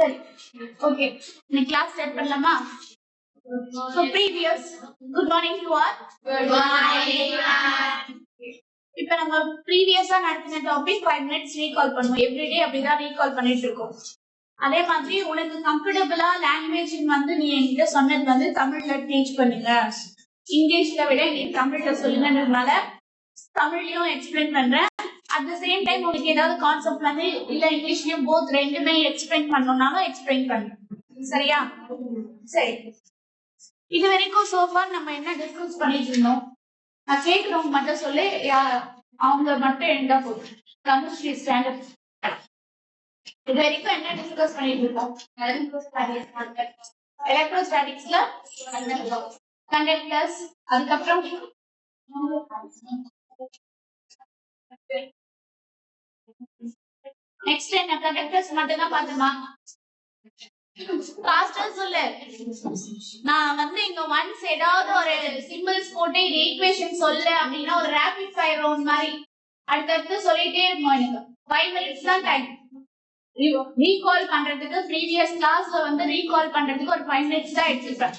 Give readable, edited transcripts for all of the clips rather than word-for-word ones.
சரி ஓகே இந்த class start பண்ணலாமா So previous good morning to all. Good morning. இப்போ நம்ம ப்ரீவியஸா நடத்தின டாபிக் 5 minutes ரீகால் பண்ணுவோம். எவ்ரிடே அப்படிதான் ரீகால் பண்ணிட்டு இருக்கோம். அதே மாதிரி உனக்கு கம்ஃபர்டபுளா லாங்குவேஜ் வந்து நீ என்கிட்ட சொன்னது வந்து தமிழ்ல டீச் பண்ணுங்க, இங்கிலீஷ்ல விட நீ தமிழ்ல சொல்லுங்கன்றதுனால தமிழ்லயும் எக்ஸ்பிளைன் பண்றேன். அட் த சேம் டைம் உங்களுக்கு ஏதாவது கான்செப்ட் வந்து இல்ல இங்கிலீஷ்லயும் போத் ரெண்டுமே எக்ஸ்பிளைன் பண்ணணும்னாலும் எக்ஸ்பிளைன் பண்ணுங்க. சரியா? சரி, இது வரைக்கும் சோஃபார் நம்ம என்ன டிஸ்கஸ் பண்ணிட்டு இருந்தோம்? நான் கேட்கிறவங்க மட்டும் சொல்லு, அவங்க மட்டும் எழுந்தா போதும். கெமிஸ்ட்ரி ஸ்டாண்டர்ட் இது வரைக்கும் என்ன டிஸ்கஸ் பண்ணிட்டு இருக்கோம்? எலக்ட்ரோஸ்டாட்டிக்ஸ்ல கண்டக்டர்ஸ், அதுக்கப்புறம் நெக்ஸ்ட் என்ன கண்டக்டர்ஸ் மட்டும் தான் பார்த்தோமா? ஃபாஸ்டா சொல்லு. நான் வந்து இங்க ஒன்ஸ் ஏதாவது ஒரு சிம்பிள்ஸ் போட்டு இது ஈக்குவேஷன் சொல்லு அப்படின்னா ஒரு ரேபிட் ஃபயர் ரவுண்ட் மாதிரி அடுத்தடுத்து சொல்லிட்டே இருக்கும். எனக்கு 5 minutes தான் டைம். ரீகால் பண்றதுக்கு ப்ரீவியஸ் கிளாஸ்ல வந்து ரீகால் பண்றதுக்கு ஒரு 5 minutes தான் எடுத்துப்பேன்.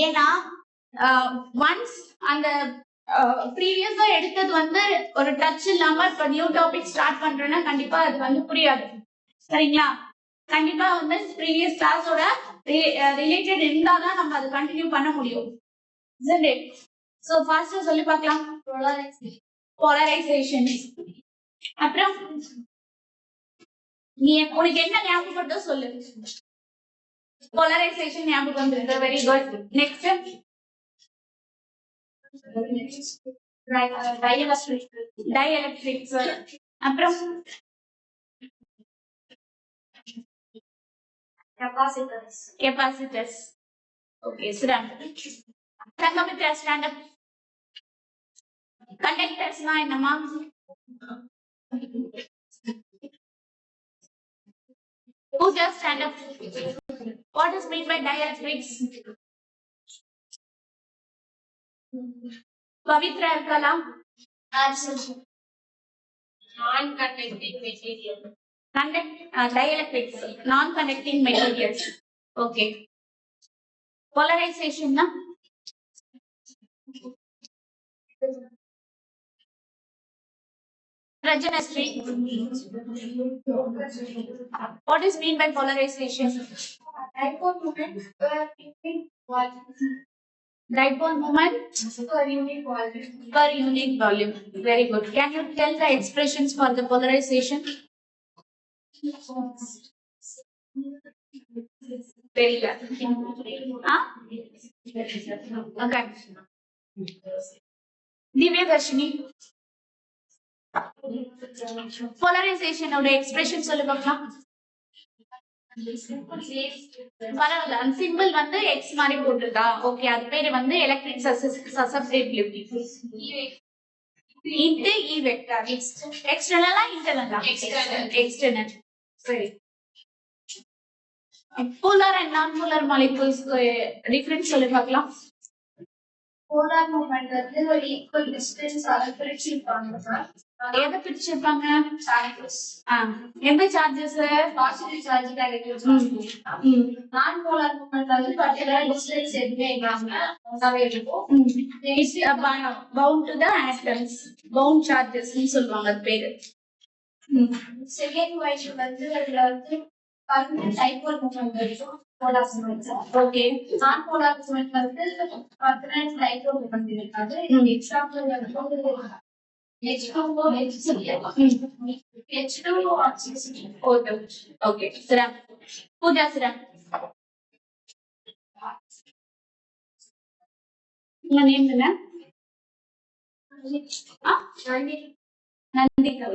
ஏன்னா ஒன்ஸ் அந்த ப்ரீவியஸா எடுத்தது வந்து ஒரு டச் இல்லாம இப்ப நியூ டாபிக் ஸ்டார்ட் பண்றேன்னா கண்டிப்பா அது வந்து புரியாது. சரிங்களா? கண்டிப்பா வந்து ப்ரீவியஸ் கிளாஸோட ரிலேட்டட் இருந்தாதான் நம்ம அதை கண்டினியூ பண்ண முடியும். சோ ஃபாஸ்டா சொல்லி பார்க்கலாம். போலரைசேஷன். அப்புறம் நீ உனக்கு என்ன ஞாபகப்படுத்தோ சொல்லு. போலரைசேஷன் ஞாபகம் வந்துருக்கு. Very good. நெக்ஸ்ட் டயஎலக்ட்ரிக்ஸ். அப்புறம் capacitors. Okay, stand up. Conductors na enna? Who just stand up? What is meant by dielectrics? Pavitra irukala? Non-conducting material. Dielectrics, non-conducting materials. Okay. Polarization na? Rajanasri. What is meant by polarization? Dipole moment dipole moment per unit volume. Very good. Can you tell the expressions for the polarization? Very good. Okay. Divya Darshini. Polarization oda expression sollu paakalam. பரவாயில்ல, அந்த simple வந்து X மாதிரி போட்டுருக்கா. Okay, அது பேரு வந்து electric susceptibility. Into E vector. எக்ஸ்டர்னலா இன்டர்னலா? External. சரி. Polar and non polar molecules difference சொல்லி பார்க்கலாம். போலார் மூமெண்ட் வந்து ஒரு ஈக்குவல் டிஸ்டன்ஸ் பிரிச்சிருப்பாங்க. எதை பிரிச்சிருப்பாங்க? எந்த charges? Positive charge negative charge. Non polar moment வந்து பர்టిక్యులர் டிஸ்டன்ஸ் எதுமே இல்லாம அவே இருக்கும். It's bound to the atoms. Bound charges னு சொல்வாங்க அது பேரு. செகண்ட் வைஸ் வந்து அதுல வந்து பர்மனன்ட் டைபோல் மூமெண்ட் இருக்கும். Polar moment. Okay. Non polar moment வந்து பர்மனன்ட் டைபோல் மூமெண்ட் இருக்காது. எக்ஸாம்பிள் வந்து H2O oxygen. Okay. Sira. Pooja Sira. Your name is what? Nandita.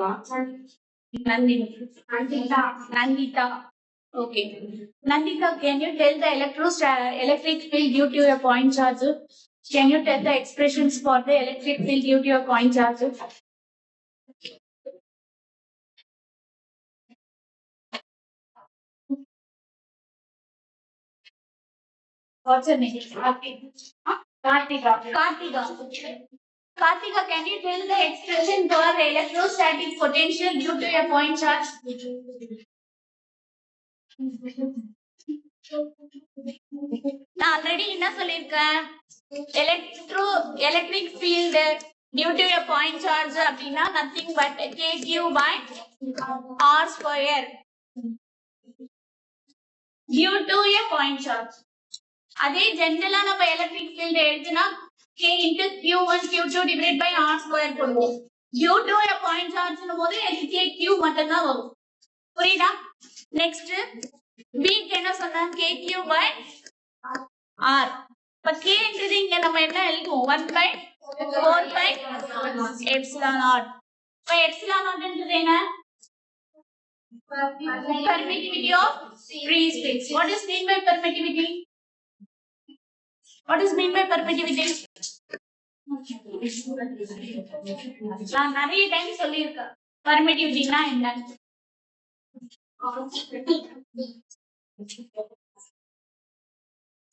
Nandita. Okay. Nandita, can you tell the electric field due to a point charge? Can you tell the expressions for the electric field due to a point charge? What's your name? Kartika. Kartika, can you tell the expression for electrostatic potential due to a point charge? நான் already என்ன சொல்லிருக்கேன், electric field due to a point charge அப்படின்னா nothing but kq by r square due to a point charge. அதே ஜெனரலா நம்ம electric field எழுதுனா k into q1 q2 divided by r square போடுவோம். due to a point charge னும்போது kq மட்டும் தான் வரும். புரியுதா? நெக்ஸ்ட் b க்கு என்ன சொன்னா kq by r. இப்ப k ன்றது இங்க நம்ம என்ன எழுதுவோம், 1 by 4 by epsilon naught. இப்ப epsilon naught ன்றது என்ன, permittivity of free space. What is mean by permittivity? What is mean by permittivity? நான் நிறைய டைம் சொல்லியிருக்கேன் permittivityனா என்ன.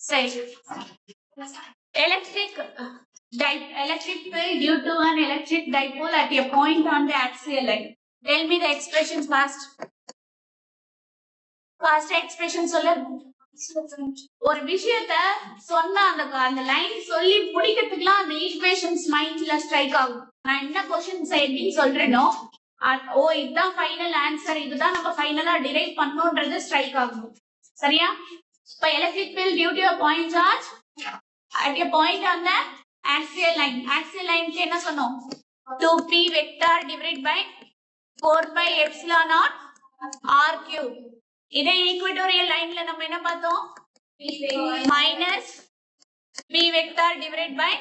சரி, electric field due to an electric dipole at a point on the axial line. Tell me the expressions fast. Fast expression சொல்லு. ஒரு விஷயத்த சொன்னா அந்த லைன் சொல்லி முடிக்கிறதுக்குலாம் அந்த ஈக்குவேஷன்ஸ் மைண்ட்ல ஸ்ட்ரைக் ஆகும். நான் என்ன क्वेश्चंस எப்படி சொல்றேனோ ஓ இதுதான் ஃபைனல் ஆன்சர், இதுதான் நம்ம ஃபைனலா டிரைவ் பண்ணனும்ன்றது ஸ்ட்ரைக் ஆகும். சரியா? இப்ப electric field due to a point charge at a point on the axial line. axial line க்கு என்ன சொன்னோம், 2p vector divided by 4 by epsilon naught r cube. இதே ஈக்குவேட்டோரியல் லைன்ல நம்ம என்ன பார்த்தோம், minus p vector divided by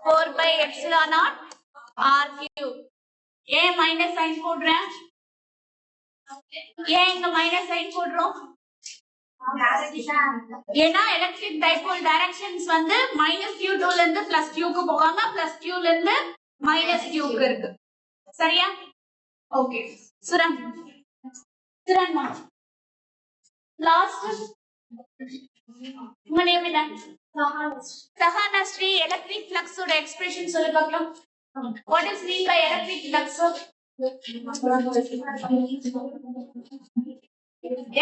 4 by epsilon naught r cube. ஏன் minus sign போடுறேன், ஏன் இங்க மைனஸ் சைன் போடுறோம், ஏன்னா எலக்ட்ரிக் டைபோல் டைரக்ஷன்ஸ் வந்து மைனஸ் q2 ல இருந்து பிளஸ் q க்கு போகாம பிளஸ் q ல இருந்து மைனஸ் q க்கு இருக்கு. சரியா? ஓகே. சுரன் லாஸ்ட் உங்க நேம் என்ன? சஹானா ஸ்ரீ. எலக்ட்ரிக் ஃப்ளக்ஸ் ஓட எக்ஸ்பிரஷன் சொல்லு பார்க்கலாம். What is mean by electric flux?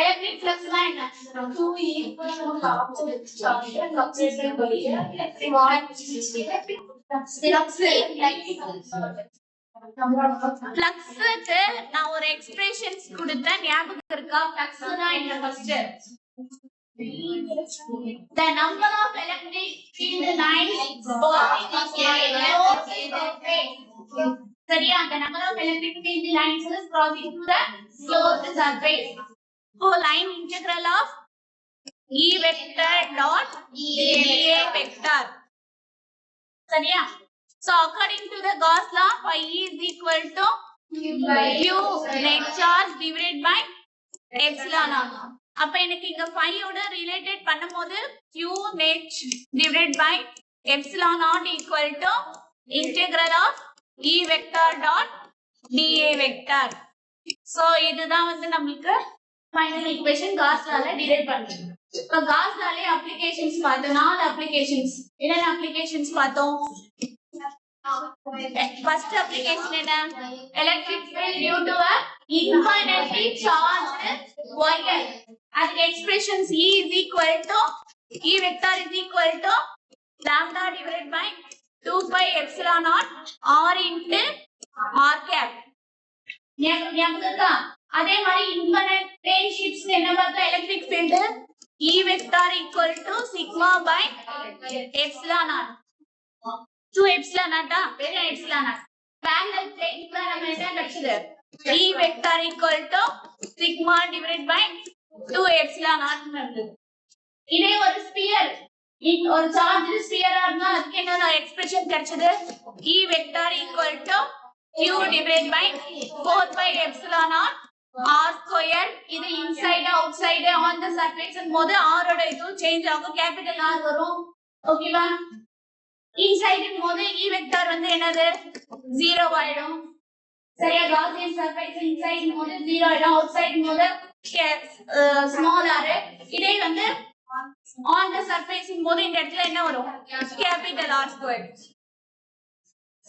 Electric flux னா என்ன? 2 equal to opposite charge separated by ஃப்ளக்ஸ்க்கு நான் ஒரு எக்ஸ்பிரஷன்ஸ் கொடுத்தேன், ஞாபகம் இருக்கா? ஃப்ளக்ஸ்னா என்ன first? The number of electric field lines சரியா? The number of electric field lines is crossing through the closed surface. So line integral of E vector dot dA vector. சரியா? So according to the Gauss law, phi is equal to Q net charge divided by epsilon naught. அப்ப எனக்கு இங்க phi ஓட related பண்ணும்போது Q net divided by epsilon naught equal to integral of E vector dot dA vector. So இதுதான் வந்து நமக்கு final equation Gauss lawல drive பண்றோம். இப்ப Gauss lawல அப்ளிகேஷன்ஸ் பார்த்தோம், 4 அப்ளிகேஷன்ஸ். என்னென்ன அப்ளிகேஷன்ஸ் பார்த்தோம்? First application என்ன? Electric field due to a infinitely charged wire. As expressions E is equal to E vector is equal to lambda divided by 2 pi epsilon naught r into r cap. ஞாபகம்தா? அதே மாதிரி infinite plane sheets என்ன பார்த்தா electric field E vector equal to sigma by epsilon naught. 2 epsilon naught வேற epsilon naught. parallel plane ல நம்ம என்ன கிடைச்சது? E vector equal to sigma divided by 2 epsilon naught ன்னு. இதே ஒரு ஸ்பியர், ஒரு சார்ஜ் ஸ்பியரா இருந்தா அதுக்கு என்ன எக்ஸ்பிரஷன் கிடைச்சது? E vector equal to Q divided by 4 pi epsilon naught r square. இது inside outside on the surface போது r ஓட இது சேஞ்ச் ஆகும், கேபிட்டல் R வரும். ஓகேவா? இன்சைட் போது E வெக்டார் வந்து என்னது? 0 ஆயிடும். சரியா? காஸியன் சர்ஃபேஸ் இன்சைட் போது 0 ஆயிடும், அவுட்சைட் போது ஸ்மால் r. இதே வந்து on the surface போது இந்த இடத்துல என்ன வரும்? Capital R square.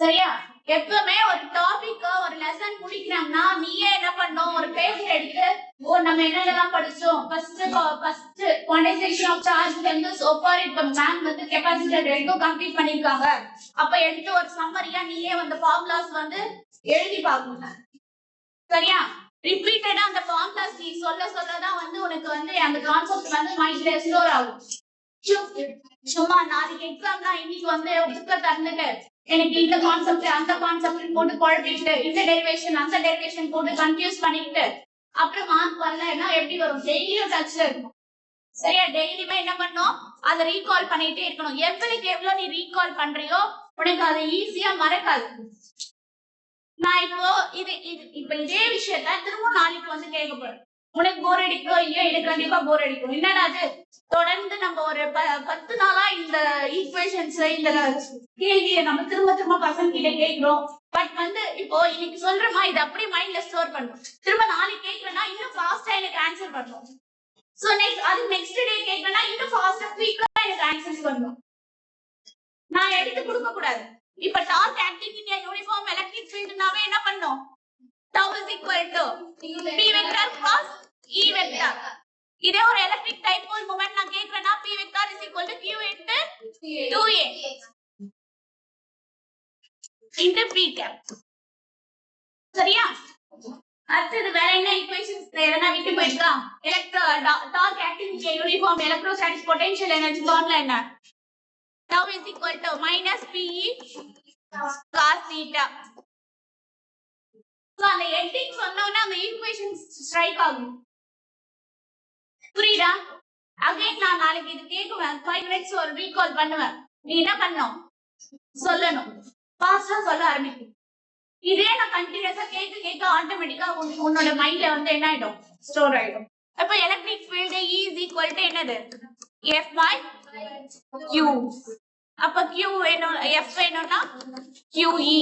சரியா? எப்பவுமே ஒரு டாபிக் ஒரு லெசன் முடிக்கறாங்கன்னா நீயே என்ன பண்ணணும், ஒரு பேப்பர் எடுத்து நம்ம என்னென்னலாம் படிச்சோம் ஃபர்ஸ்ட் குவான்டைசேஷன் ஆஃப் சார்ஜ் வந்து சோஃபார் இப்ப மேம் வந்து கெபாசிட்டர் வரைக்கும் கம்ப்ளீட் பண்ணிருக்காங்க. அப்ப எடுத்து ஒரு சம்மரியா நீயே வந்து ஃபார்முலாஸ் வந்து எழுதி பார்க்கணும். சரியா? ரிப்பீட்டடா அந்த ஃபார்முலாஸ் நீ சொல்லதான் வந்து உனக்கு வந்து அந்த கான்செப்ட் வந்து மைண்ட்ல ஸ்டோர் ஆகும். சும்மா நாளைக்கு எக்ஸாம்னா இன்னைக்கு வந்து புக்க தந்துட்டு எனக்கு இந்த கான்செப்ட் அந்த கான்செப்ட் போட்டு குழப்பிட்டு இந்த டெரிவேஷன் அந்த டெரிவேஷன் போட்டு கன்ஃபியூஸ் பண்ணிட்டு அப்புறம் மார்க் வரலன்னா எப்படி வரும்? டெய்லியும் டச்ல இருக்கும். சரியா? டெய்லியுமே என்ன பண்ணும், அதை ரீகால் பண்ணிட்டே இருக்கணும். எவ்வளவு நீ ரீகால் பண்றியோ உனக்கு அதை ஈஸியா மறக்காது. நான் இப்ப இதே விஷயத்த திரும்ப நாளைக்கு வந்து கேட்க போறேன். உனக்கு போர் அடிக்கோ இல்லையோ, எனக்கு கண்டிப்பா போர் அடிக்கும். என்னடா அது தொடர்ந்து நம்ம ஒரு 10 நாளா இந்த ஈக்குவேஷன்ஸ் இந்த கேள்வியை நம்ம திரும்ப பசங்க கிட்ட கேட்கிறோம். பட் வந்து இப்போ இன்னைக்கு சொல்றமா இது அப்படியே மைண்ட்ல ஸ்டோர் பண்ணும். திரும்ப நாளைக்கு கேட்கறேன்னா இன்னும் ஃபாஸ்டா எனக்கு ஆன்சர் பண்ணும். சோ நெக்ஸ்ட் டே கேட்கறேன்னா இன்னும் ஃபாஸ்டா குயிக்கா எனக்கு ஆன்சர் பண்ணும். நான் எடுத்து கொடுக்க கூடாது. இப்ப torque acting in uniform electric ஃபீல்ட்னாவே என்ன பண்ணும்? tau is equal to p vector cross e vector. இதே ஒரு எலக்ட்ரிக் டைபோல் மொமெண்ட் நான் கேக்குறேன்னா p vector is equal to q into 2a into p cap. சரியா? அடுத்து வேற என்ன ஈக்குவேஷன்ஸ் எதனா விட்டு போயிருக்கா? Torque acting in uniform electrostatic potential energy formula என்ன? tau is equal to minus pe cos theta. So அந்த ஹெட்டிங் சொன்னோம்னா அந்த ஈக்குவேஷன் ஸ்ட்ரைக் ஆகும். புரியுதா? அகைன் நான் நாளைக்கு இது கேக்குவேன். 5 minutes ஒரு ரீகால் பண்ணுவேன். நீ என்ன பண்ணணும்? சொல்லணும். ஃபாஸ்டா சொல்ல ஆரம்பிக்கும். இதே நான் கண்டினியூஸா கேட்க ஆட்டோமேட்டிக்கா உன்னோட மைண்ட்ல வந்து என்ன ஆயிடும்? ஸ்டோர் ஆயிடும். அப்ப electric field E is equal to என்னது? F by Q. அப்ப Q வேணும், F வேணும்னா QE.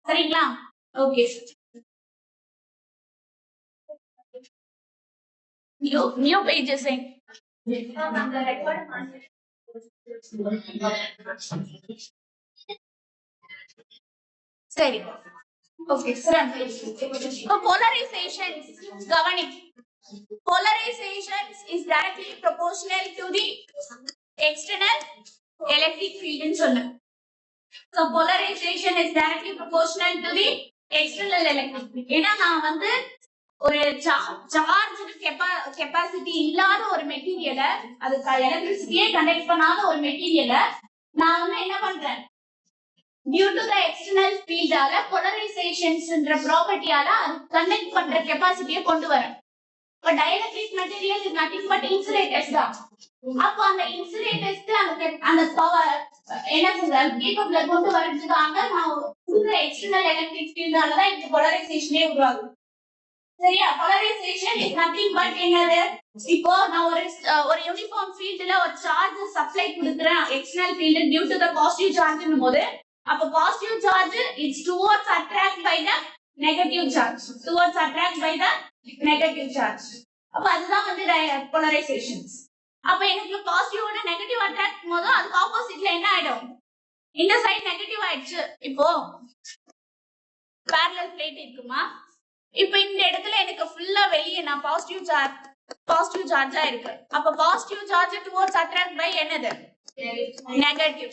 சரிங்களா? ஓகே. New pages in. சரி. Okay sir. Polarization governing. Polarization is directly proportional to the external electric field in solar. So polarization is directly proportional to the external electric field. ஏன்னா நான் வந்து ஒரு charge capacity இல்லாத ஒரு மெட்டீரியலை, அது எலக்ட்ரிசிட்டியே conduct பண்ணாத ஒரு மெட்டீரியலை நான் வந்து என்ன பண்றேன்? டியூ டு த எக்ஸ்டர்னல் ஃபீல்டால போலரைசேஷன்ஸ்ன்ற ப்ராப்பர்ட்டியால அது கண்டக்ட் பண்ற கெபாசிட்டியை கொண்டு வரேன். இப்ப dielectric material is nothing but insulators தான். அப்ப அந்த இன்சுலேட்டர்ஸ்க்கு அந்த பவர் என்ன சொல்றாங்க? கேப்பபிள கொண்டு வரதுக்காக நான் புது எக்ஸ்டர்னல் எலக்ட்ரிக் ஃபீல்டால தான் இந்த போலரைசேஷனே உருவாகுது. சரியா? போலரைசேஷன் இஸ் நதிங் பட் என்னது? இப்போ நான் ஒரு யூனிஃபார்ம் ஃபீல்ட்ல ஒரு சார்ஜ் சப்ளை கொடுக்குறேன் external field due to the positive சார்ஜ்னும் போது, அப்ப positive charge it's towards attract by the negative charge. Towards attract by the negative charge. அப்ப அதுதான் வந்து போலரைசேஷன்ஸ். அப்ப எனக்கு பாசிட்டிவோட நெகட்டிவ் அட்ராக்ட் போது அதுக்கு ஆப்போசிட்ல என்ன ஆயிடும்? இந்த சைடு நெகட்டிவ் ஆயிடுச்சு. இப்போ parallel பிளேட் இருக்குமா? இப்போ இந்த இடத்துல எனக்கு ஃபுல்லா வெளியே நான் பாசிட்டிவ் சார்ஜா இருக்கு. அப்ப positive charge towards attract by என்னது? நெகட்டிவ்.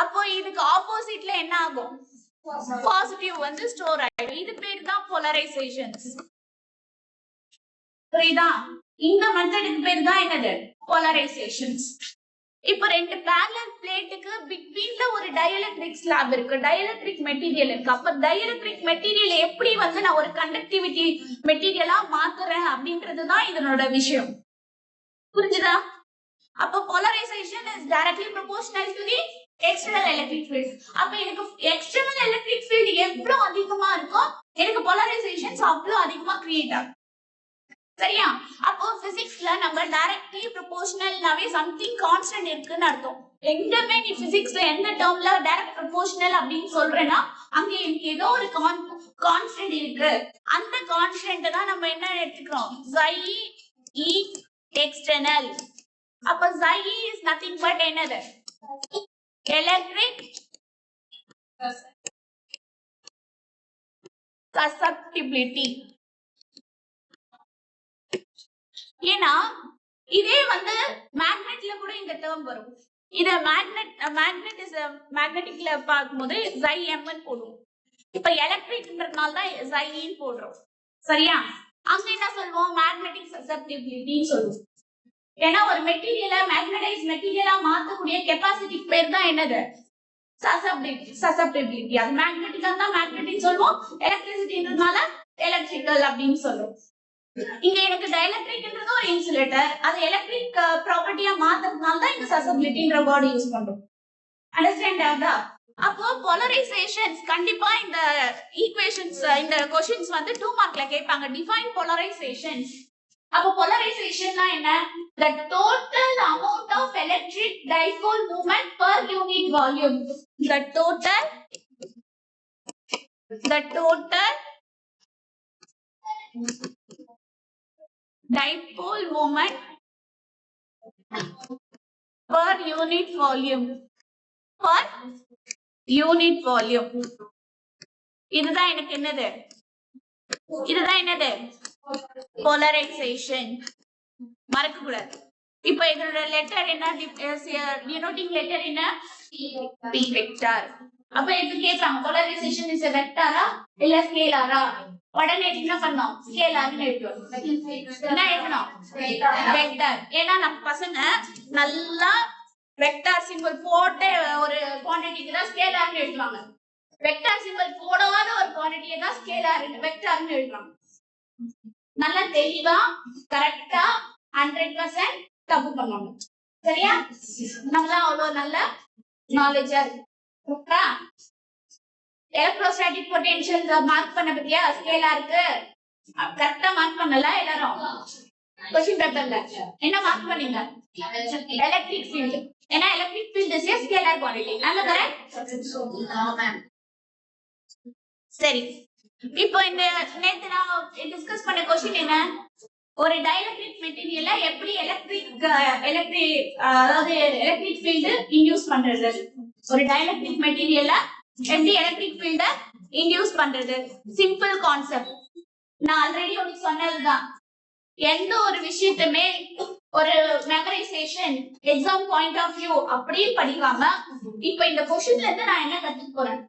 அப்போ இதுக்கு ஆப்போசிட்ல என்ன ஆகும்? பாசிட்டிவ் வந்து ஸ்டோர் ஆயிடும். இது பேர் தான் போலரைசேஷன்ஸ். புரியுதா? இந்த மெத்தடுக்கு பேர் தான் என்னது? போலரைசேஷன்ஸ். இப்ப ரெண்டு parallel பிளேட்டுக்கு பிட்வீன்ல ஒரு டயஎலக்ட்ரிக் ஸ்லாப் இருக்கு, டயஎலக்ட்ரிக் மெட்டீரியல் இருக்கு. அப்ப டயஎலக்ட்ரிக் மெட்டீரியல் எப்படி வந்து நான் ஒரு கண்டக்டிவிட்டி மெட்டீரியலா மாத்துறேன் அப்படின்றதுதான் இதனோட விஷயம். புரிஞ்சுதா? அப்ப polarisation is directly proportional to the external electric field. அப்ப எனக்கு எக்ஸ்டர்னல் எலக்ட்ரிக் ஃபீல்ட் எவ்வளவு அதிகமா இருக்கோ எனக்கு போலரைசேஷன்ஸ் அவ்வளவு அதிகமா கிரியேட் ஆகும். சரியா? அப்போ பிசிக்ஸ்ல நம்ம டைரக்ட்லி ப்ரொபோர்ஷனல்னாவே சம்திங் கான்ஸ்டன்ட் இருக்குன்னு அர்த்தம். எங்கமே நீ பிசிக்ஸ்ல எந்த டேர்ம்ல டைரக்ட் ப்ரொபோர்ஷனல் அப்படின்னு சொல்றேன்னா அங்க எனக்கு ஏதோ ஒரு கான்ஸ்டன்ட் இருக்கு. அந்த கான்ஸ்டன்ட் தான் நம்ம என்ன எடுத்துக்கிறோம்? psi e external. அப்ப psi e is nothing but என்னது? Electric susceptibility. ஏன்னா இதே வந்து மேக்னெட்ல கூட இந்த டேர்ம் வரும். இத மேக்னெட்டிக்ல பார்க்கும்போது xm ன்னு போடுவோம். இப்ப எலக்ட்ரிக்ன்றதுனால தான் xi போடுறோம். சரியா? அங்க என்ன சொல்லுவோம்? மேக்னெட்டிக் சசெப்டிபிலிட்டின்னு சொல்லுவோம். ஏன்னா ஒரு மெட்டீரியலை மேக்னடைஸ் மெட்டீரியலா மாத்தக்கூடிய கெப்பாசிட்டி பேர் தான் என்னது? சசெப்டிபிலிட்டி. அது மேக்னெட்டிக்கா தான் மேக்னெட்டிக் சொல்லுவோம், எலக்ட்ரிசிட்டின்றதுனால எலக்ட்ரிக்கல் அப்படின்னு சொல்லுவோம். இங்க எனக்கு டைஎலக்ட்ரிக்ன்றது ஒரு இன்சுலேட்டர், அது எலக்ட்ரிக் ப்ராப்பர்ட்டியா மாத்துறதுனால தான் இங்க சசெப்டிலிட்டின்ற வேர்ட் யூஸ் பண்றோம். அண்டர்ஸ்டாண்ட் ஆகுதா? அப்போ போலரைசேஷன்ஸ் கண்டிப்பா இந்த ஈக்குவேஷன்ஸ் இந்த क्वेश्चंस வந்து 2 மார்க்ல கேட்பாங்க. டிஃபைன் போலரைசேஷன்ஸ். அப்போ போலரைசேஷன்னா என்ன? The total amount of electric dipole moment per unit volume. The total dipole moment per unit volume. Per unit volume. இதுதான் எனக்கு என்னது? போலரைசேஷன். மறக்க கூடாது. இப்போ இதோட லெட்டர் என்ன? டினோட்டிங் லெட்டர் என்ன? p vector. அப்ப இது கேட்பாங்க போலரைசேஷன் இஸ் a வெக்டாரா இல்ல ஸ்கேலாரா? உடனே என்ன பண்ணோம்? ஸ்கேலார்னு எழுதுவோம். என்ன எழுதணும்? வெக்டார். ஏன்னா நம்ம பசங்க நல்லா வெக்டார் சிம்பல் போட்டு ஒரு குவாண்டிட்டிக்கு தான் ஸ்கேலார்னு எழுதுவாங்க. வெக்டார் சிம்பல் போடாத ஒரு குவாண்டிட்டியை தான் ஸ்கேலார் வெக்டார்னு எழுதுவாங்க. நல்லா தெளிவா கரெக்டா 100% தப்பு பண்ணுவாங்க. சரியா? நம்மள அவ்வளவு நல்ல நாலேஜா இருக்கு. எலக்ட்ரோஸ்டாட்டிக் பொட்டன்ஷியல் மார்க் பண்ண பத்தியா? ஸ்கேலாருக்கு கரெக்டா மார்க் பண்ணல எல்லாரும். क्वेश्चन பேப்பர்ல என்ன மார்க் பண்ணீங்க? Electric field. ஏன்னா electric field is a scalar quantity. நல்ல கரெக்ட்? சரி, இப்போ இந்த நேத்து நான் டிஸ்கஸ் பண்ண क्वेश्चन என்ன? ஒரு டைஎலக்ட்ரிக் மெட்டீரியல்ல எப்படி அதாவது எலக்ட்ரிக் ஃபீல்ட் இன்டியூஸ் பண்றது? ஒரு டைஎலக்ட்ரிக் மெட்டீரியல்ல எப்படி எலக்ட்ரிக் ஃபீல்ட இன்டியூஸ் பண்றது? Simple concept. நான் ஆல்ரெடி உங்களுக்கு சொன்னதுதான். எந்த ஒரு விஷயத்தையுமே ஒரு memorization exam point of view அப்படியே படிக்காம இப்போ இந்த क्वेश्चनல இருந்து நான் என்ன கத்துக்க போறேன்?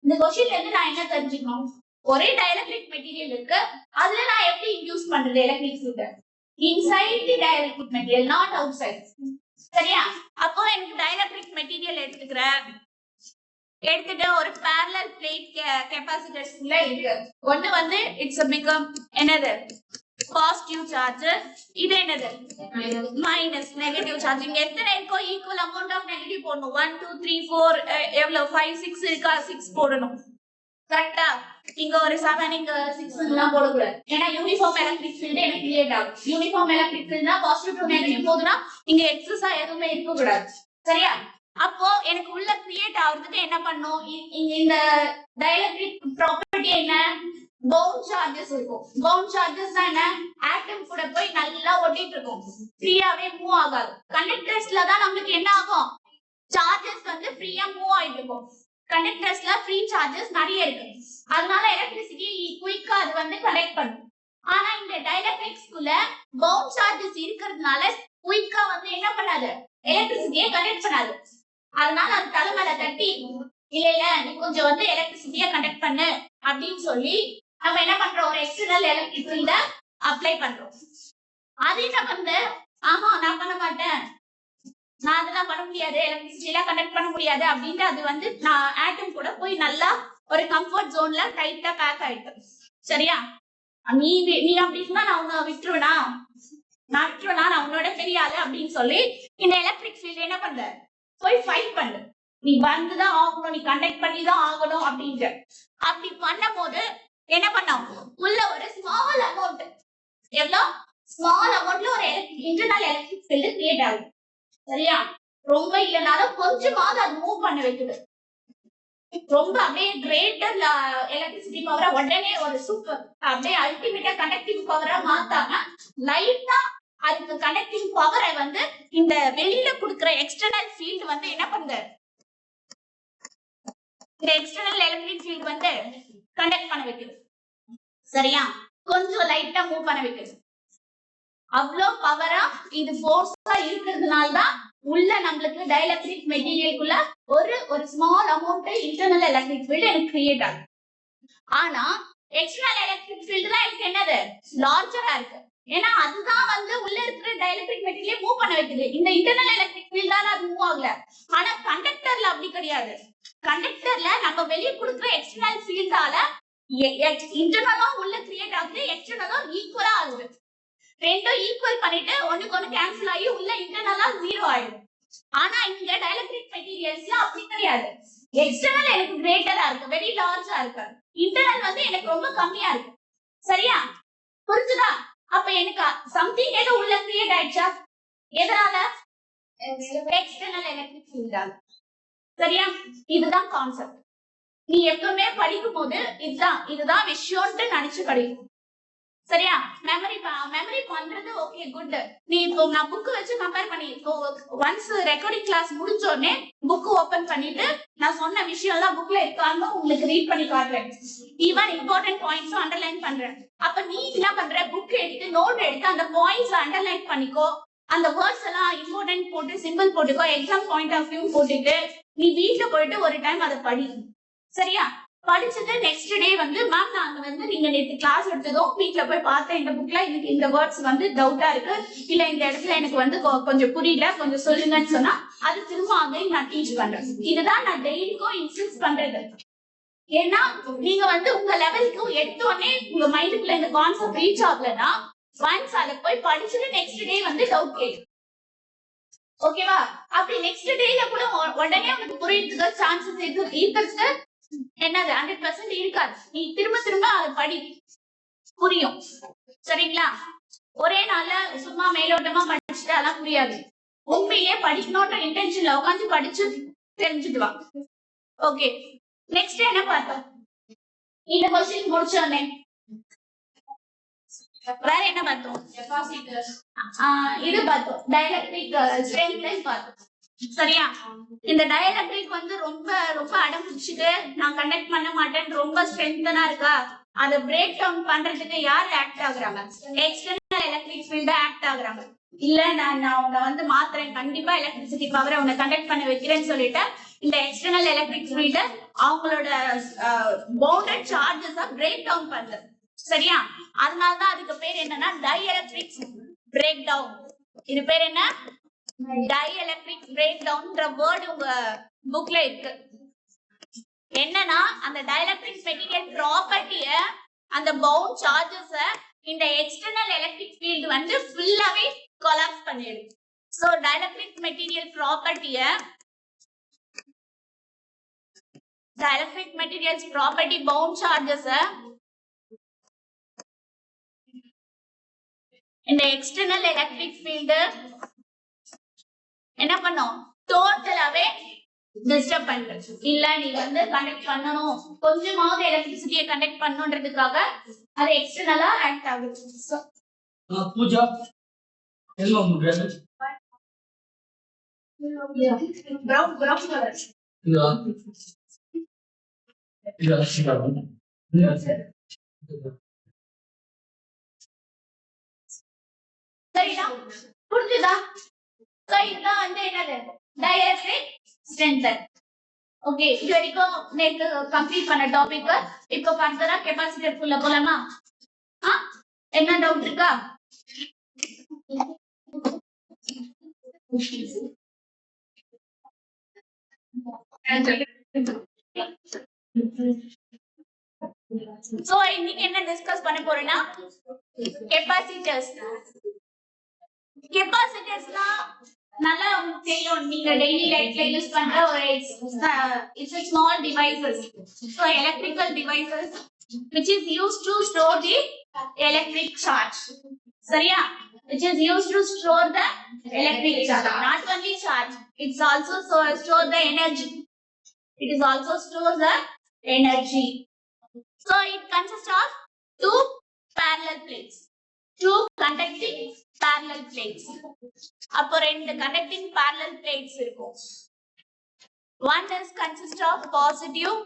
இந்த क्वेश्चनல இருந்து நான் என்ன தெரிஞ்சுக்கணும்? ஒரே டைஎலக்ட்ரிக் மெட்டீரியல் இருக்கு, அதுல நான் எப்படி இன்டியூஸ் பண்றது electric field? Inside the dielectric material, not outside. சரியா? அப்போ எனக்கு டைஎலக்ட்ரிக் மெட்டீரியல் எடுத்துட்டு ஒரு parallel plate capacitors உள்ள இருக்கு. ஒன்னு வந்து இட்ஸ் பிகம் என்னது? Positive charge. இது என்னது? Minus negative charge. இங்க எத்தனை இருக்கோ ஈக்குவல் அமௌண்ட் ஆஃப் நெகட்டிவ் போடணும். 1 2 3 4 எவ்வளவு? 5 6 இருக்கா? 6 போடணும். கரெக்டா? இங்க ஒரு 7 இங்க 6 எல்லாம் போடக்கூடாது. ஏன்னா யூனிஃபார்ம் எலக்ட்ரிக் ஃபீல்ட் எனக்கு கிரியேட் ஆகும். யூனிஃபார்ம் எலக்ட்ரிக் ஃபீல்ட்னா பாசிட்டிவ் டு நெகட்டிவ் போகுதுன்னா இங்க எக்ஸஸா எதுவுமே இருக்க கூடாது. சரியா? அப்போ எனக்கு உள்ள கிரியேட் ஆகிறதுக்கு என்ன பண்ணும்? இந்த டைஎலக்ட்ரிக் ப்ராப்பர்ட்டி என்ன? பவுண்ட் சார்ஜஸ் இருக்கும். பவுண்ட் சார்ஜஸ் என்ன? ஆட்டம் கூட போய் நல்லா ஒட்டிட்டு இருக்கும், ஃப்ரீயாவே மூவ் ஆகாது. கண்டக்டர்ஸ்ல தான் நமக்கு என்ன ஆகும்? சார்ஜஸ் வந்து ஃப்ரீயா மூவ் ஆயிட்டு இருக்கும். கண்டக்டர்ஸ்ல ஃப்ரீ சார்ஜஸ் நிறைய இருக்கு, அதனால எலக்ட்ரிசிட்டி குயிக்கா அது வந்து கலெக்ட் பண்ணும். ஆனா இந்த டைஎலக்ட்ரிக்ஸ்குள்ள பவுண்ட் சார்ஜஸ் இருக்கிறதுனால குயிக்கா வந்து என்ன பண்ணாது? எலக்ட்ரிசிட்டியை கனெக்ட் பண்ணாது. அதனால அது தலைமையில தட்டி இல்ல நீ கொஞ்சம் வந்து எலக்ட்ரிசிட்டியை கனெக்ட் பண்ணு அப்படின்னு சொல்லி நம்ம என்ன பண்றோம்? ஒரு எக்ஸ்டர்னல் எலக்ட்ரிக் ஃபீல்ட அப்ளை பண்றோம். அது என்ன பண்ணுது? ஆமா நான் பண்ண மாட்டேன், நான் அதெல்லாம் பண்ண முடியாது, எலக்ட்ரிசிட்டி எல்லாம் கனெக்ட் பண்ண முடியாது அப்படின்ட்டு அது வந்து நான் ஆட்டம் கூட போய் நல்லா ஒரு கம்ஃபர்ட் ஜோன்ல டைட்டா பேக் ஆயிட்டு. சரியா? நீ அப்படி இருந்தா நான் உன்னை விட்டுருவேனா? நான் உன்னோட பெரிய ஆளு அப்படின்னு சொல்லி இந்த எலக்ட்ரிக் ஃபீல்ட் என்ன பண்ற? போய் ஃபைட் பண்ணு. நீ வந்துதான் ஆகணும், நீ கண்டக்ட் பண்ணி தான் ஆகணும் அப்படின்ட்டு. அப்படி பண்ணும் போது என்ன பண்ணோம்? உள்ள ஒரு ஸ்மால் அமௌண்ட், எவ்வளோ ஸ்மால் அமௌண்ட்ல ஒரு இன்டர்னல் எலக்ட்ரிக் ஃபீல்ட் கிரியேட் ஆகும். சரியா? ரொம்ப இல்லைனாலும் கொஞ்சமாவது அது மூவ் பண்ண வைக்குது. ரொம்ப அப்படியே கிரேட்டர் எலக்ட்ரிசிட்டி பவரை உடனே ஒரு சூப்பர் அப்படியே அல்டிமேட்டா கண்டக்டிவ் பவரா மாத்தாம லைட்டா அதுக்கு கண்டக்டிங் பவரை வந்து இந்த வெளியில கொடுக்கிற எக்ஸ்டர்னல் ஃபீல்ட் வந்து என்ன பண்ணுது? இந்த எக்ஸ்டர்னல் எலக்ட்ரிக் ஃபீல்ட் வந்து கண்டக்ட் பண்ண வைக்குது. சரியா? கொஞ்சம் லைட்டா மூவ் பண்ண வைக்குது. அவ்வளோ பவரா இது ஃபோர்ஸா இருக்கிறதுனால தான் உள்ள நம்மளுக்கு டைஎலக்ட்ரிக் மெட்டீரியலுக்குள்ள ஒரு small amount internal electric field எனக்கு கிரியேட் ஆகும். ஆனா எக்ஸ்டர்னல் எலக்ட்ரிக் ஃபீல்ட் தான் எனக்கு என்னது லார்ஜரா இருக்கு. ஏன்னா அதுதான் வந்து உள்ள இருக்கிற டைஎலக்ட்ரிக் மெட்டீரியல் மூவ் பண்ண வைக்குது. இந்த இன்டர்னல் எலக்ட்ரிக் ஃபீல்டால அது மூவ் ஆகல. ஆனா கண்டக்டர்ல அப்படி கிடையாது. கண்டக்டர்ல நம்ம வெளியே கொடுக்குற எக்ஸ்டர்னல் ஃபீல்டால இன்டர்னலா உள்ள கிரியேட் ஆகுது, எக்ஸ்டர்னலா ஈக்குவலா ஆகுது. ரெண்டும் ஈக்குவல் பண்ணிட்டு ஒண்ணுக்கு ஒண்ணு கேன்சல் ஆகி உள்ள இன்டர்னலா ஜீரோ ஆயிடும். ஆனா இங்க டைஎலக்ட்ரிக் மெட்டீரியல்ஸ்ல அப்படி கிடையாது. எக்ஸ்டர்னல் எனக்கு கிரேட்டரா இருக்கு, வெரி லார்ஜா இருக்கு. இன்டர்னல் வந்து எனக்கு ரொம்ப கம்மியா இருக்கு. சரியா? புரிஞ்சுதா? அப்ப எனக்கு சம்திங் ஏதோ உள்ள கிரியேட் ஆயிடுச்சா? எதனால? எக்ஸ்டர்னல் எலக்ட்ரிக் ஃபீல்டால. சரியா? இதுதான் கான்செப்ட். நீ எப்பவுமே படிக்கும் போது இதுதான் விஷயம்னு நினைச்சு படிக்கும். சரியா? மெமரி பண்றது ஓகே குட். நீ இப்போ நான் புக் வச்சு கம்பேர் பண்ணி ஒன்ஸ் ரெக்கார்டிங் கிளாஸ் முடிஞ்ச உடனே புக் ஓபன் பண்ணிட்டு நான் சொன்ன விஷயம் எல்லாம் புக்ல இருக்கான்னு உங்களுக்கு ரீட் பண்ணி காட்டுறேன். ஈவன் இம்பார்ட்டன்ட் பாயிண்ட்ஸும் அண்டர்லைன் பண்றேன். அப்ப நீ என்ன பண்ற, புக் எடுத்து நோட் எடுத்து அந்த பாயிண்ட்ஸ் அண்டர்லைன் பண்ணிக்கோ. அந்த வேர்ட்ஸ் எல்லாம் இம்பார்ட்டன்ட் போட்டு சிம்பிள் போட்டுக்கோ. எக்ஸாம் பாயிண்ட் ஆஃப் வியூ போட்டுட்டு நீ வீட்டுல போயிட்டு ஒரு டைம் அதை படி. சரியா? படிச்சது நெக்ஸ்ட் டே வந்து மேம் நாங்க வந்து நீங்க நேற்று கிளாஸ் எடுத்ததும் வீட்டுல போய் பார்த்தேன், இந்த புக்ல எனக்கு இந்த வேர்ட்ஸ் வந்து டவுட்டா இருக்கு, இல்ல இந்த இடத்துல எனக்கு வந்து கொஞ்சம் புரியல, கொஞ்சம் சொல்லுங்கன்னு சொன்னா அது திரும்ப அதையும் நான் டீச் பண்றேன். இதுதான் நான் டெய்லிக்கும் இன்சிஸ்ட் பண்றது. ஏன்னா நீங்க வந்து உங்க லெவலுக்கு எடுத்தோடனே உங்க மைண்டுக்குள்ள இந்த கான்செப்ட் ரீச் ஆகலன்னா ஒன்ஸ் அதை போய் படிச்சுட்டு நெக்ஸ்ட் டே வந்து டவுட் கேட்கும். ஓகேவா? அப்படி நெக்ஸ்ட் டேல கூட உடனே உனக்கு புரியுறதுக்கு சான்சஸ் இருக்கிறது என்னது 100% இருக்காது. நீ திரும்ப திரும்ப அதை படி, புரியும். சரிங்களா? ஒரே நாள்ல சும்மா மேலோட்டமா படிச்சுட்டு அதெல்லாம் புரியாது. உண்மையிலே படிக்கணும்ன்ற இன்டென்ஷன்ல உட்காந்து படிச்சு தெரிஞ்சுட்டு வா. ஓகே, நெக்ஸ்ட் என்ன பார்த்தோம்? இந்த கொஸ்டின் முடிச்சோன்னே வேற என்ன பார்த்தோம்? இது பார்த்தோம், டைஎலக்ட்ரிக் ஸ்ட்ரென்த் பார்த்தோம். சரியா? இந்த டைஎலக்ட்ரிக் வந்து ரொம்ப ரொம்ப அடம் பிடிச்சிட்டு நான் கண்டக்ட் பண்ண மாட்டேன், ரொம்ப ஸ்ட்ரென்த்தனா இருக்கா, அதை பிரேக் டவுன் பண்றதுக்கு யார் ஆக்ட் ஆகுறாங்க? எக்ஸ்டர்னல் எலக்ட்ரிக் ஃபீல்ட் ஆக்ட் ஆகுறாங்க. இல்ல நான் உன்னை வந்து மாத்துறேன், கண்டிப்பா எலக்ட்ரிசிட்டி பவரை உன்னை கண்டக்ட் பண்ண வைக்கிறேன்னு சொல்லிட்டு இந்த எக்ஸ்டர்னல் எலக்ட்ரிக் ஃபீல்ட் அவங்களோட பவுண்டட் சார்ஜஸ் பிரேக் டவுன் பண்றது. சரியா? அதனாலதான் அதுக்கு பேர் என்னன்னா டைஎலக்ட்ரிக் பிரேக் டவுன். இது பேர் என்ன? டைஎலக்ட்ரிக் பிரேக் டவுன்ன்ற வேர்ட் உங்க புக்ல இருக்கு. என்னன்னா அந்த டைஎலக்ட்ரிக் மெட்டீரியல் ப்ராப்பர்ட்டிய, அந்த பவுண்ட் சார்ஜஸ் இந்த எக்ஸ்டர்னல் எலக்ட்ரிக் ஃபீல்ட் வந்து ஃபுல்லாவே கொலாப்ஸ் பண்ணிடுது. சோ டைஎலக்ட்ரிக் மெட்டீரியல் ப்ராப்பர்ட்டிய, dielectric materials property bound charges in the external electric field என்ன பண்ணோம்? டோட்டலாவே டிஸ்டர்ப் பண்றது. இல்ல நீ வந்து கண்டக்ட் பண்ணணும், கொஞ்சமாவது எலக்ட்ரிசிட்டியை கண்டக்ட் பண்ணணும்ன்றதுக்காக அது எக்ஸ்டர்னலா ஆக்ட் ஆகுது. பூஜா எல்லாம் உங்களுக்கு பிரவுன் கலர் சரிடா, புரிஞ்சுதா? இதுதான் வந்து என்னது டைஎலக்ட்ரிக் ஸ்ட்ரென்த். ஓகே, இது வரைக்கும் நேற்று கம்ப்ளீட் பண்ண டாபிக். இப்போ ஃபர்தரா கெபாசிட்டர் குள்ள போலாமா? என்ன டவுட் இருக்கா? சோ இன்னைக்கு என்ன டிஸ்கஸ் பண்ண போறேன்னா கெபாசிட்டர்ஸ். கெபாசிட்டர்ஸ்னா நல்லா உங்களுக்கு தெரியும், நீங்க டெய்லி லைஃப்ல யூஸ் பண்ற ஒரு it's small devices. So electrical devices which is used to store the electric charge. சரியா? which is used to store the electric charge, not only charge, it's also store the energy. It is also stores the energy. So it consists of two parallel plates, two conducting parallel plates. அப்போ ரெண்டு conducting parallel plates இருக்கும். One is consist of positive,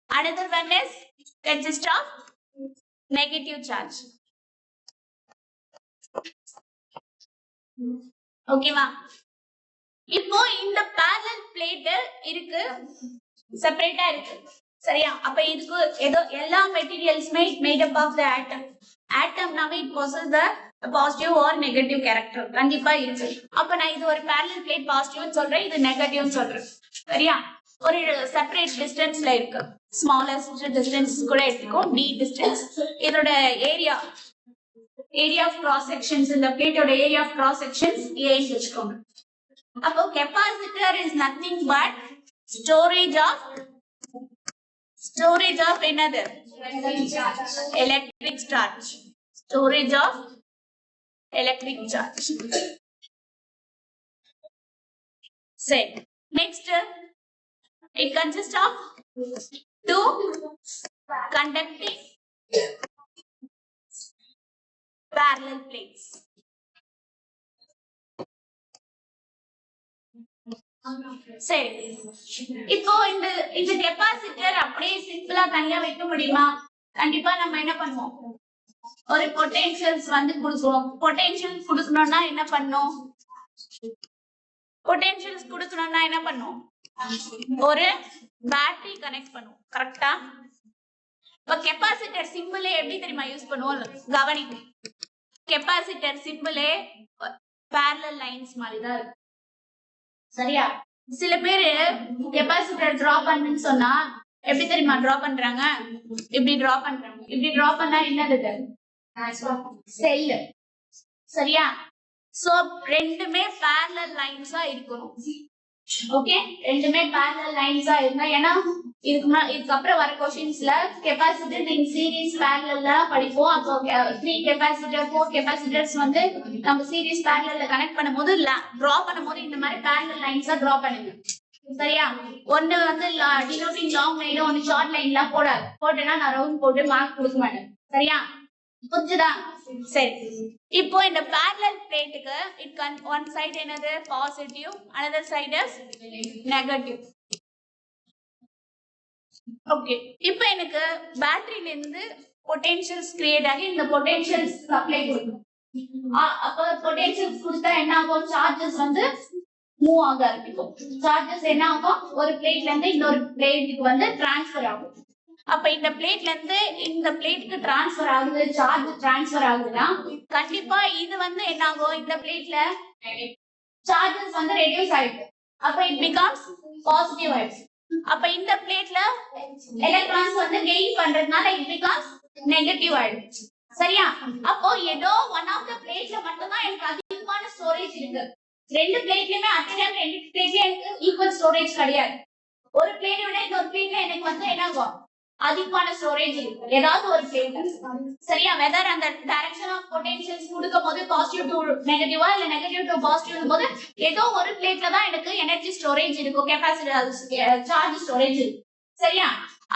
another one is consist of negative charge. ஓகேவா? இப்போ இந்த parallel plate இருக்கு, செப்பரேட்டா இருக்கு. சரியா? அப்ப இதுக்கு ஏதோ எல்லா மெட்டீரியல்ஸ்மே made up of the atom. ஆட்டம்னாவே it possesses the positive or negative character. கண்டிப்பா இருக்கு. அப்ப நான் இது ஒரு parallel plate பாசிட்டிவ் சொல்றேன், இது நெகட்டிவ் சொல்றேன். சரியா? ஒரு செப்பரேட் டிஸ்டன்ஸ்ல இருக்கு. ஸ்மாலஸ்ட் டிஸ்டன்ஸ் கூட எடுத்துக்கோ, d டிஸ்டன்ஸ். இதோட ஏரியா of cross sections, இந்த பிளேட்டோட area of cross sections a வச்சுக்கோங்க. அப்போ capacitor is nothing but storage of another electric charge. Storage of electric charge. Say next, it consists of two conducting parallel plates. சரி, இப்போ இந்த capacitor அப்படியே சிம்பிளா தனியா வைக்க முடியுமா? கண்டிப்பா நம்ம என்ன பண்ணுவோம், ஒரு பொட்டன்ஷியல்ஸ் வந்து கொடுக்குறோம். பொட்டன்ஷியல்ஸ் கொடுக்கணும்னா என்ன பண்ணும்? ஒரு பேட்டரி கனெக்ட் பண்ணுவோம். கரெக்டா? இப்ப கெபாசிட்டர் சிம்பிளே எப்படி தெரியுமா யூஸ் பண்ணுவோம்? கவனிங்க, கெபாசிட்டர் சிம்பிளே parallel lines மாதிரி தான் இருக்கு. சரியா? சில பேரு கெபாசிட்டர் டிரா பண்ணுன்னு சொன்னா எப்படி தெரியுமா டிரா பண்றாங்க? இப்படி டிரா பண்றாங்க. இப்படி டிரா பண்ணா என்னது? செல். சரியா? சோ ரெண்டுமே parallel lines இருக்கணும். ஓகே, ரெண்டுமே parallel lines இருந்தா, ஏன்னா இதுக்கு அப்புறம் வர क्वेश्चंसல கெபாசிட்டர் இன் சீரிஸ் parallel படிப்போம். அப்போ 3 கெபாசிட்டர் 4 கெபாசிட்டர்ஸ் வந்து நம்ம சீரிஸ் parallel கனெக்ட் பண்ணும்போது டிரா பண்ணும்போது இந்த மாதிரி parallel lines டிரா பண்ணுங்க. சரியா? ஒன்னு வந்து denoting long லைன், ஒன்னு ஷார்ட் லைன்ல போட்டேன்னா நான் ரவுண்ட் போட்டு மார்க் கொடுக்க மாட்டேன். சரியா? புரிஞ்சுதா? சரி, இப்போ இந்த parallel பிளேட்டுக்கு one side என்னது positive, another side is negative. Okay, இப்போ எனக்கு பேட்டரியில இருந்து பொட்டன்ஷியல்ஸ் கிரியேட் ஆகி இந்த பொட்டன்ஷியல்ஸ் சப்ளை கொடுக்கணும். அப்ப பொட்டன்ஷியல்ஸ் கொடுத்தா என்ன ஆகும்? சார்ஜஸ் வந்து மூவ் ஆக ஆரம்பிக்கும். சார்ஜஸ் என்ன ஆகும்? ஒரு பிளேட்ல இருந்து இன்னொரு பிளேட்டுக்கு வந்து டிரான்ஸ்ஃபர் ஆகும். அப்ப இந்த பிளேட்ல இருந்து இந்த பிளேட்டுக்கு டிரான்ஸ்ஃபர் ஆகுது, சார்ஜ் டிரான்ஸ்ஃபர் ஆகுதுன்னா கண்டிப்பா இது வந்து என்ன ஆகும்? இந்த பிளேட்ல சார்ஜஸ் வந்து ரெடியூஸ் ஆயிடுது. அப்ப இட் பிகம்ஸ் பாசிட்டிவ் ஆயிடுச்சு. அப்ப இந்த பிளேட்ல எலக்ட்ரான்ஸ் வந்து கெயின் பண்றதுனால இட் பிகம்ஸ் நெகட்டிவ் ஆயிடுச்சு. சரியா? அப்போ ஏதோ ஒன் ஆஃப் த பிளேட்ல மட்டும் தான் எனக்கு அதிகமான ஸ்டோரேஜ் இருக்கு. ரெண்டு பிளேட்லயுமே ரெண்டு பிளேட்லயும் எனக்கு ஈக்குவல் ஸ்டோரேஜ் கிடையாது. ஒரு பிளேட் விட இன்னொரு பிளேட்ல எனக்கு வந்து என்ன ஆகும்? அதிகமான ஸ்டோரேஜ் இருக்கு ஏதாவது ஒரு பிளேட்ல. சரியா? வெதர் அந்த டைரக்ஷன் ஆஃப் பொட்டன்ஷியல்ஸ் கொடுக்கும் போது பாசிட்டிவ் டு நெகட்டிவா இல்ல நெகட்டிவ் டு பாசிட்டிவ் போது ஏதோ ஒரு பிளேட்ல தான் எனக்கு எனர்ஜி ஸ்டோரேஜ் இருக்கும், கெபாசிட்டர் சார்ஜ் ஸ்டோரேஜ் இருக்கு. சரியா?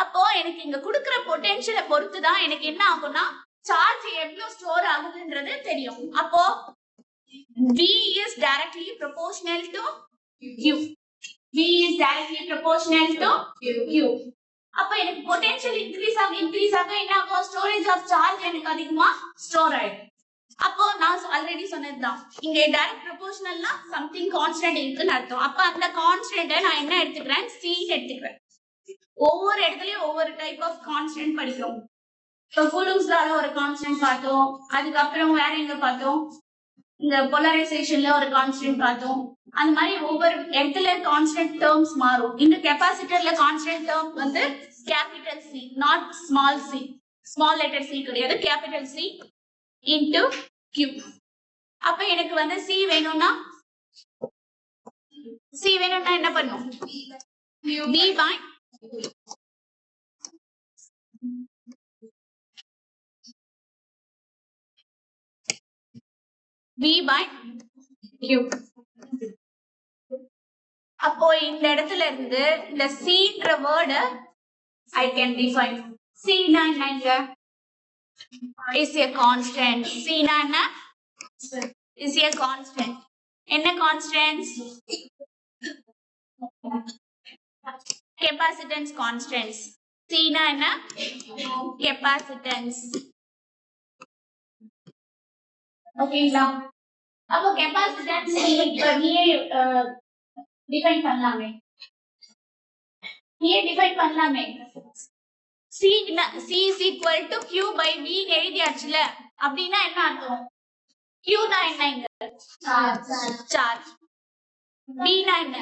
அப்போ எனக்கு இங்க கொடுக்கிற பொட்டன்ஷியலை பொறுத்து தான் எனக்கு என்ன ஆகும்னா சார்ஜ் எவ்வளவு ஸ்டோர் ஆகுதுன்றது தெரியும். அப்போ V is directly proportional to Q. V is directly proportional to Q. அப்ப எனக்கு பொட்டன்ஷியல் இன்க்ரீஸ் ஆக என்ன ஆகும்? ஸ்டோரேஜ் ஆஃப் சார்ஜ் எனக்கு அதிகமா ஸ்டோர் ஆயிடும். அப்போ நான் ஆல்ரெடி சொன்னதுதான், இங்க டைரக்ட் ப்ரொபோர்ஷனல்னா சம்திங் கான்ஸ்டன்ட் இருக்குன்னு அர்த்தம். அப்ப அந்த கான்ஸ்டன்ட்டை நான் என்ன எடுத்துக்கிறேன்? C எடுத்துக்கிறேன். ஒவ்வொரு இடத்துலயும் ஒவ்வொரு டைப் ஆஃப் கான்ஸ்டன்ட் படிக்கிறோம். இப்போ கூலும்ஸ்லால ஒரு கான்ஸ்டன்ட் பார்த்தோம், அதுக்கப்புறம் வேற எங்க பார்த்தோம்? இந்த போலரைசேஷன்ல ஒரு கான்ஸ்டன்ட் பார்த்தோம். அந்த மாதிரி ஒவ்வொரு இடத்துல கான்ஸ்டன்ட் டேர்ம்ஸ் மாறும். இந்த கெபாசிட்டர்ல கான்ஸ்டன்ட் டேர்ம் வந்து capital C, not small C. Small letter C கிடையாது, கேபிட்டல் சி இன்டு கியூ. அப்ப எனக்கு வந்து சி வேணும்னா என்ன பண்ணும்? V by Q. அப்போ இந்த இடத்துல இருந்து இந்த Cன்ற word I can define. C னா என்னங்க? Is a constant. C னா என்ன? Is a constant. என்ன கான்ஸ்டன்ட்? capacitance constants. C னா என்ன? capacitance. ஓகேங்களா? அப்போ கெபாசிட்டன்ஸ் நீயே டிஃபைன் பண்ணலாமே. C is equal to Q by V எழுதியாச்சுல. அப்படின்னா என்ன அர்த்தம்? Q னா என்ன இங்க? சார்ஜ். V னா என்ன?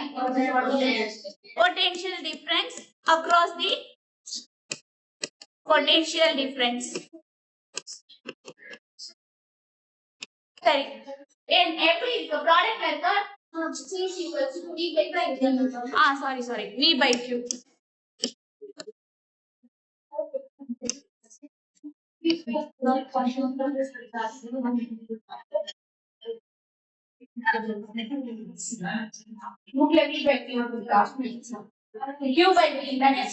Potential difference across the potential difference. சரி. எப்படி இருக்கு ப்ராடக்ட்ல இருக்க? C is equal to V by Q. sorry. V by Q. Q by V தானே?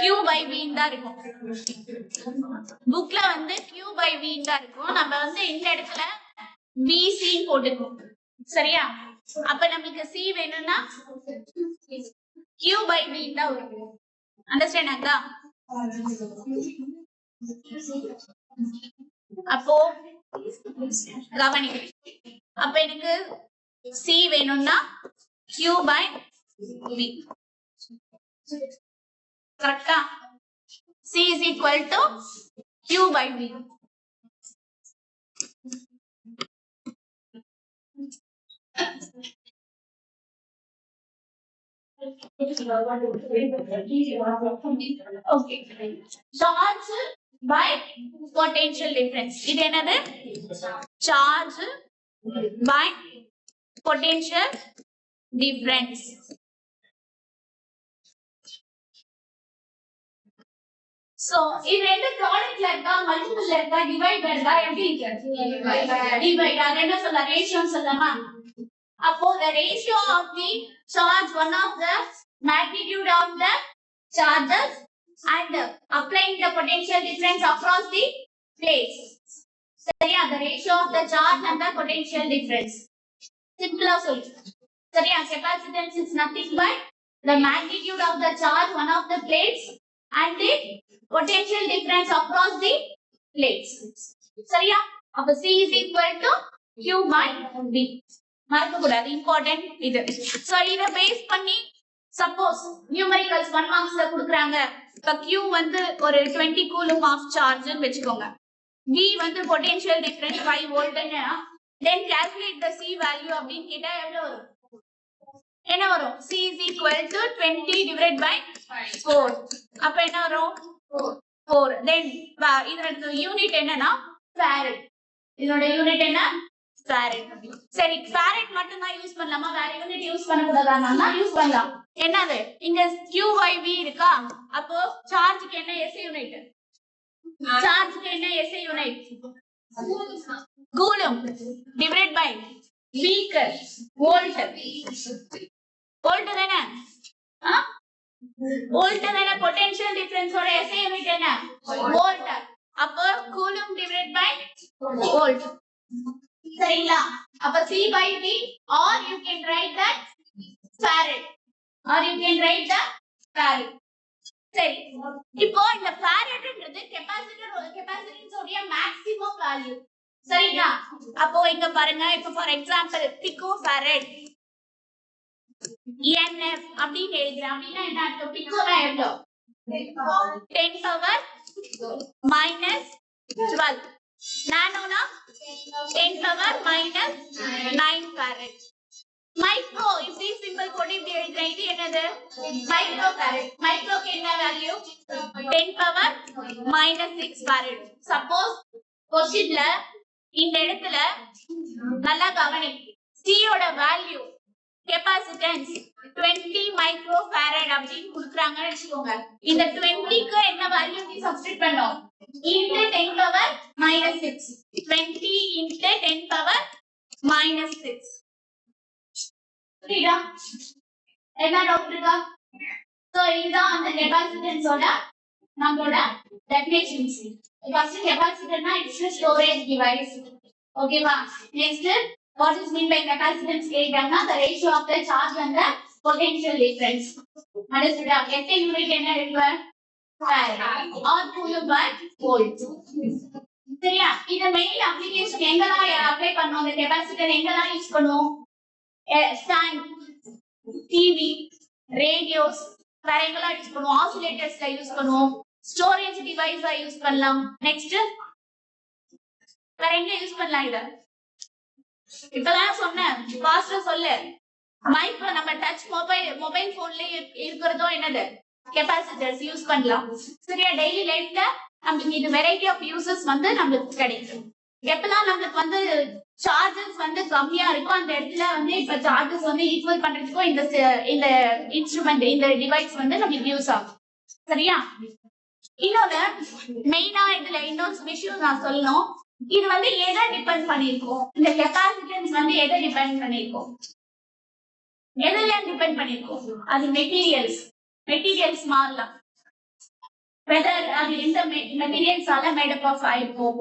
Q by V தான் இருக்கும். புக்ல வந்து Q by V தான் இருக்கும். நம்ம வந்து இந்த இடத்துல BC போட்டுக்கோம். சரியா? அப்ப நமக்கு C வேணும்னா Q by V தான் வரும். அண்டர்ஸ்டாண்ட் ஆகுதா? அப்போ கவனி. அப்ப எனக்கு C வேணும்னா Q by V. கரெக்டா? C is equal to Q by V. Okay. Charge by potential difference. இது என்னது? Charge by potential difference. So, இது ரெண்டு ப்ராடக்ட்ல இருக்கா, மல்டிபிள்ல இருக்கா, டிவைட்ல இருக்கா, எப்படி இருக்கு? டிவைட். அது என்ன சொல்ல? ரேஷியோ சொல்லலாமா? அப்போ the ratio of the charge, one of the magnitude of the charges, and applying the potential difference across the plates. சரியா? The ratio of the charge and the potential difference. Simple சொல்லு. சரியா? Capacitance is nothing but the magnitude of the charge, one of the plates, and the potential difference across the plates. சரியா? அப்ப C is equal to Q by V. மறக்க கூடாது, important இது. So இத base பண்ணி suppose numericals 1 மார்க்ஸ்ல கொடுக்கறாங்க. இப்ப Q வந்து ஒரு 20 கூலும் ஆஃப் சார்ஜ்னு வெச்சுக்கோங்க. V வந்து potential difference 5 வோல்ட்னா then calculate the C value அப்படினு கேட்டா எவ்வளவு வரும்? என்ன வரும்? C is equal to 20 divided by 4. அப்ப என்ன வரும்? 4. then இதோட யூனிட் என்னன்னா farad. இதோட யூனிட் என்ன? farad. சரி, farad மட்டும் தான் யூஸ் பண்ணலாமா? வேற யூனிட் யூஸ் பண்ண கூடாதான்னா யூஸ் பண்ணலாம். என்னது? இங்க Q by V இருக்கா? அப்போ சார்ஜ்க்கு என்ன SI யூனிட்? சார்ஜ்க்கு என்ன SI unit? Coulomb divided by meter volt. Volt தானே? வோல்ட் தானே? பொட்டன்ஷியல் டிஃபரன்ஸ் ஓட SI யூனிட் என்ன? வோல்ட். அப்போ கூலும் divided by வோல்ட். சரிங்களா? அப்ப C by V, or you can write that farad. சரி, இப்போ இந்த faradன்றது கெபாசிட்டன்ஸ் உடைய மேக்ஸிமம் வேல்யூ. சரிங்களா? அப்போ இங்க பாருங்க, இப்போ ஃபார் எக்ஸாம்பிள் picofarad NF அப்படின்னு எழுதுறேன். அப்படின்னா என்ன அர்த்தம்? பிகோனா எவ்வளவு? 10 பவர் மைனஸ் 12. நானோனா 10 பவர் மைனஸ் 9 farad. மைக்ரோ இப்படி சிம்பிள் போட்டு இப்படி எழுதுறேன். இது என்னது? Micro farad. மைக்ரோக்கு என்ன value? 10 power minus 6 farad. Suppose क्वेश्चनல இந்த இடத்துல நல்லா கவனி. C ஓட வேல்யூ கெபாசிட்டன்ஸ் 20 மைக்ரோ farad அப்படின்னு கொடுக்கறாங்கன்னு வெச்சுக்கோங்க. இந்த 20 க்கு என்ன வேல்யூ நீ சப்ஸ்டிட்யூட் பண்ணனும்? into 10 power minus 6. 20 into 10 power minus 6. புரியுதா? என்ன டவுட் இருக்கா? சோ இதுதான் அந்த கெபாசிட்டன்ஸ் ஓட நம்மளோட டெஃபினிஷன்ஸ். ஃபர்ஸ்ட் கெபாசிட்டர்னா இட்ஸ் a storage device. ஓகேவா? Next what is mean by capacitance கேட்டாங்கன்னா the ratio of the charge and the potential difference. understood? SI unit என்ன இருக்கு? farad or coulomb by volt. சரியா? இந்த மெயின் அப்ளிகேஷன் எங்கெல்லாம் apply பண்ணோம், இந்த கெபாசிட்டர் எங்கெல்லாம் யூஸ் பண்ணுவோம்? ஸ்டாண்ட், டிவி, ரேடியோஸ், வேற எங்கெல்லாம் யூஸ் பண்ணுவோம்? ஆசிலேட்டர்ஸ்ல யூஸ் பண்ணுவோம், ஸ்டோரேஜ் டிவைஸா யூஸ் பண்ணலாம். நெக்ஸ்ட் வேற எங்க யூஸ் பண்ணலாம்? இத இப்பதான் சொன்னேன், ஃபாஸ்டா சொல்லு. மைக் நம்ம டச் மொபைல் போன்ல இருக்கிறதோ என்னது கெபாசிட்டர்ஸ் யூஸ் பண்ணலாம். சரியா? டெய்லி லைஃப்ல நமக்கு இது வெரைட்டி ஆஃப் யூசஸ் வந்து நமக்கு கிடைக்கும். எப்பெல்லாம் நமக்கு வந்து சார்ஜஸ் வந்து கம்மியா இருக்கும் அந்த இடத்துல வந்து இப்ப சார்ஜஸ் வந்து ஈக்குவல் பண்றதுக்கும் இந்த இன்ஸ்ட்ருமெண்ட் இந்த டிவைஸ் வந்து நமக்கு யூஸ் ஆகும். சரியா? இன்னொன்னு மெயினா இதுல இன்னொரு விஷயம் நான் சொல்லணும். இது வந்து எதை டிபெண்ட் பண்ணிருக்கோம்? இந்த கெபாசிட்டன்ஸ் வந்து எதை டிபெண்ட் பண்ணிருக்கோம்? எதெல்லாம் டிபெண்ட் பண்ணிருக்கோம்? அது மெட்டீரியல்ஸ் மாறலாம். வெதர் அது எந்த மெட்டீரியல்ஸால மேடப் ஆஃப் ஆயிருக்கும்.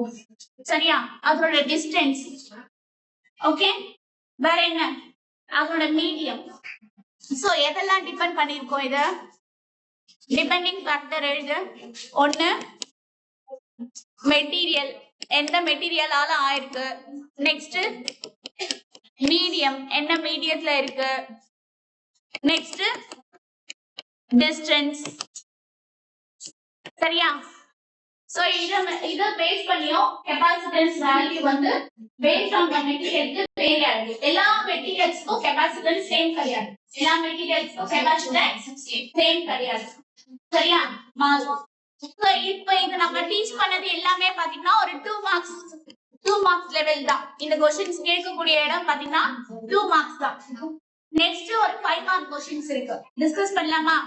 சரியா? அதோட டிஸ்டன்ஸ். ஓகே, வேற என்ன? அதோட மீடியம். சோ எதெல்லாம் டிபெண்ட் பண்ணிருக்கோம்? இத டிபெண்டிங் ஃபேக்டர் எழுது. ஒன்னு மெட்டீரியல், எந்த மெட்டீரியலால ஆயிருக்கு. நெக்ஸ்ட் மீடியம், என்ன மீடியத்துல இருக்கு. Next distance. சரியா? சோ இத பேஸ் பண்ணியும் கெபாசிட்டன்ஸ் வேல்யூ வந்து பேஸ்ட் ஆன் தி மெட்டீரியலுக்கு வேரி ஆகுது. எல்லா மெட்டீரியல்ஸ்க்கும் கெபாசிட்டன்ஸ் சேம் கிடையாது. எல்லா மெட்டீரியல்ஸ்க்கும் கெபாசிட்டன்ஸ் சேம் கிடையாது. சரியா? மாறும். சோ இப்போ இது நம்ம டீச் பண்ணது எல்லாமே பாத்தீங்கன்னா ஒரு 2 மார்க்ஸ் லெவல் தான். இந்த क्वेश्चंस கேட்கக்கூடிய இடம் பாத்தீங்கன்னா 2 மார்க்ஸ் தான். நெக்ஸ்ட் ஒரு 5 மார்க் क्वेश्चंस இருக்கு. டிஸ்கஸ் பண்ணலாமா?